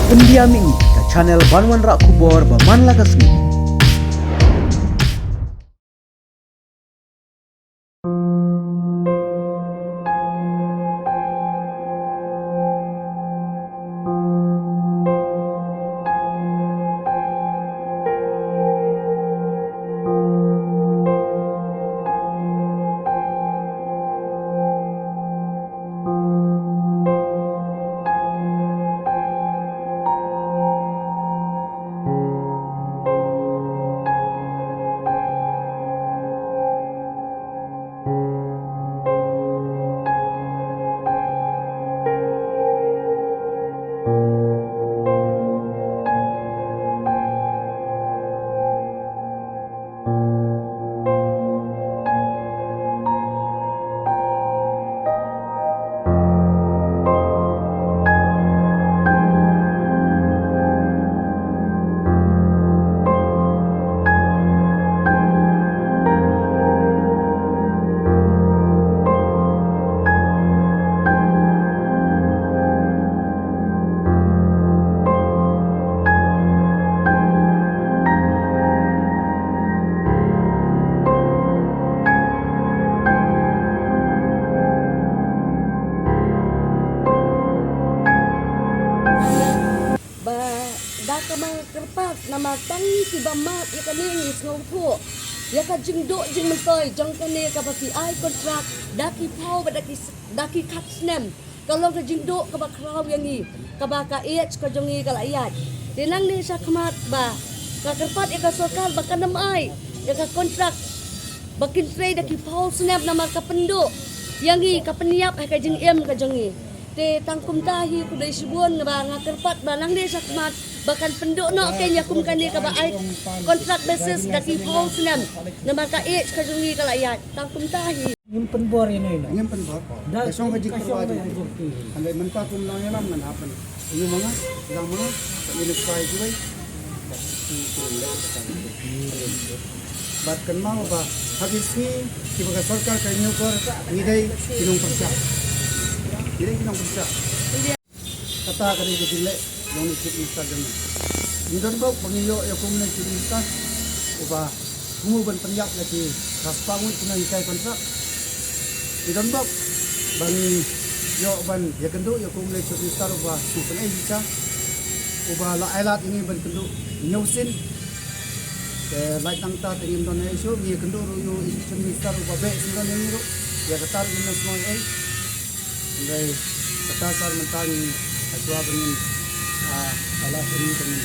Pendiaming ke channel Banwan Rak Kubor Baman Lagasmi. Kamang kerpat nama tangi si bamat ya kaning ngau tu ya ka jingdo jing mentoy jong kane ka pati ai kontrak daki pau daki kat snem kalau ka jingdo ka ba kraw yang ni ka ba ka ka jongi ka layat dinang ni sa khamat ba ka kerpat ya ka sokal ba kanam ai ya ka kontrak bakin trade daki pau snem nama ka pendo yang ni ka peniap ka jing ka jongi te tangkum tahi ku dai sibun ba nga kerpat ba nang ni sa khamat bahkan penduk nak kenya kum kani ka baai kontrak basis daki pau senam nama ka ka jungi ka layat tangkum tahi nyimpen bor ini no nyimpen bor kasong haji kerwa ju andai menta kum nang yalam ngan happen ini mga yang mga minus kai juai bat kan mau ba habis ni kibaga sarkar ka nyukor idai kinong persia kata kali dile yang ikut Instagram. Indon bau pengiyo ya kumne ikut Insta. Uba ban penyak lagi raspangun kena ikai kontrak. Indon bau bangi yo ban ya kendo ya kumne ikut Insta uba susun bisa. Uba la elat ini ban kendo nyusin. Ke like tang ta te Indonesia ya kendo yo ikut Insta uba be indon ini ro. Ya ketar ini semua Ngai kata sar mentani aswa bengin ala ini dengan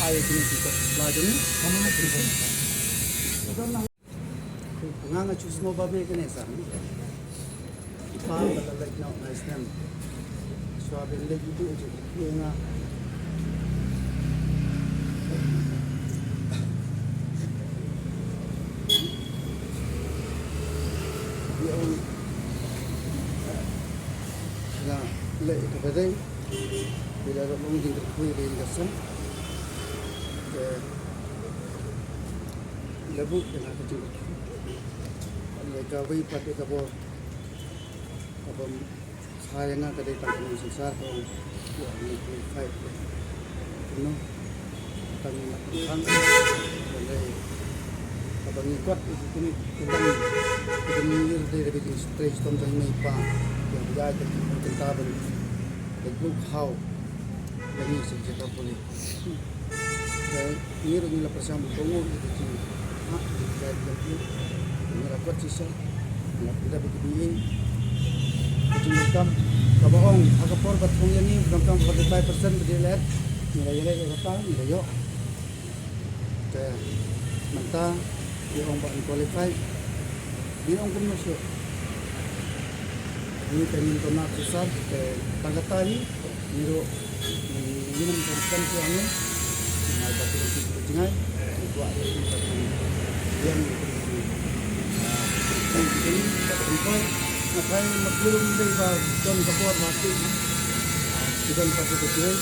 air ini kita laju ni kamu nak beri sudah nak pengang acu semua babe kena sah paham betul lagi nak nice name aswa bengin lagi tu aja pengang ya lek kepada bila orang mungkin terkuih dari dasar, lebu dengan kecil. Mereka wei pada kapal, kapal sayangnya kadai tanggung sesar kalau buat ni fight, no, tanggung tang, kadai kapal ni kuat itu ni tentang ni dari begitu stress tentang ni pa yang dia jadi tentang lebu how lagi sejak boleh. Ini adalah persiapan tunggu itu sih. Jadi ini rapat sisa. Kita begini. Kecilkan kabarong agak por batong yang ini berangkat 45% berdilat. Nilai berapa? Nilai yo. Manta yang orang qualify. Dia orang pun masuk. Ini termin tonak susah. Tangga tadi. Niro ini memperlukan suami dengan batu cengai itu ada yang ini tempat ngapain maklum dari bawah don kapur mati bukan pasti kecil